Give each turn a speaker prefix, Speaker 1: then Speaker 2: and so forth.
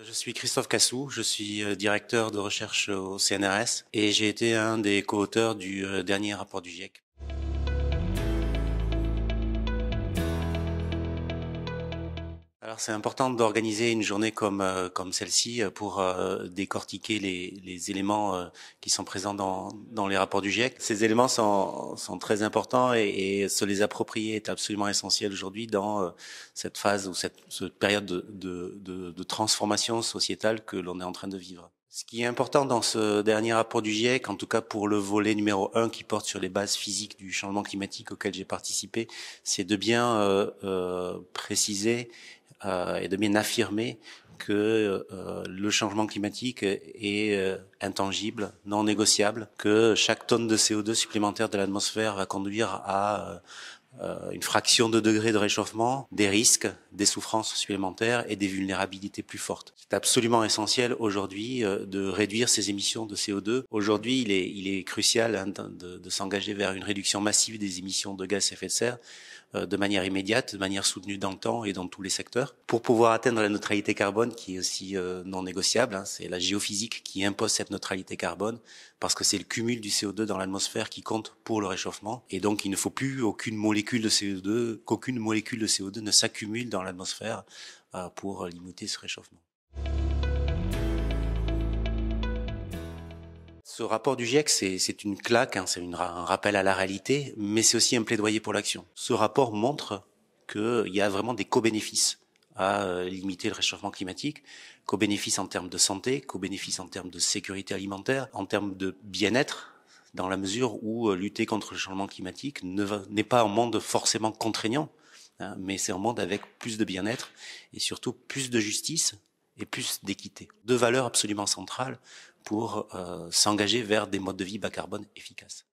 Speaker 1: Je suis Christophe Cassou, je suis directeur de recherche au CNRS et j'ai été un des co-auteurs du dernier rapport du GIEC. Alors c'est important d'organiser une journée comme celle-ci pour décortiquer les éléments qui sont présents dans les rapports du GIEC. Ces éléments sont très importants et se les approprier est absolument essentiel aujourd'hui dans cette phase ou cette période de transformation sociétale que l'on est en train de vivre. Ce qui est important dans ce dernier rapport du GIEC, en tout cas pour le volet numéro 1 qui porte sur les bases physiques du changement climatique auquel j'ai participé, c'est de bien préciser et de bien affirmer que le changement climatique est intangible, non négociable, que chaque tonne de CO2 supplémentaire de l'atmosphère va conduire à une fraction de degré de réchauffement, des risques, des souffrances supplémentaires et des vulnérabilités plus fortes. C'est absolument essentiel aujourd'hui de réduire ces émissions de CO2. Aujourd'hui, il est crucial de s'engager vers une réduction massive des émissions de gaz à effet de serre de manière immédiate, de manière soutenue dans le temps et dans tous les secteurs, pour pouvoir atteindre la neutralité carbone qui est aussi non négociable. C'est la géophysique qui impose cette neutralité carbone parce que c'est le cumul du CO2 dans l'atmosphère qui compte pour le réchauffement. Et donc il ne faut plus qu'aucune molécule de CO2 ne s'accumule dans l'atmosphère pour limiter ce réchauffement. Ce rapport du GIEC, c'est une claque, c'est un rappel à la réalité, mais c'est aussi un plaidoyer pour l'action. Ce rapport montre qu'il y a vraiment des co-bénéfices à limiter le réchauffement climatique, co-bénéfices en termes de santé, co-bénéfices en termes de sécurité alimentaire, en termes de bien-être, dans la mesure où lutter contre le changement climatique n'est pas un monde forcément contraignant, mais c'est un monde avec plus de bien-être et surtout plus de justice et plus d'équité. Deux valeurs absolument centrales pour s'engager vers des modes de vie bas carbone efficaces.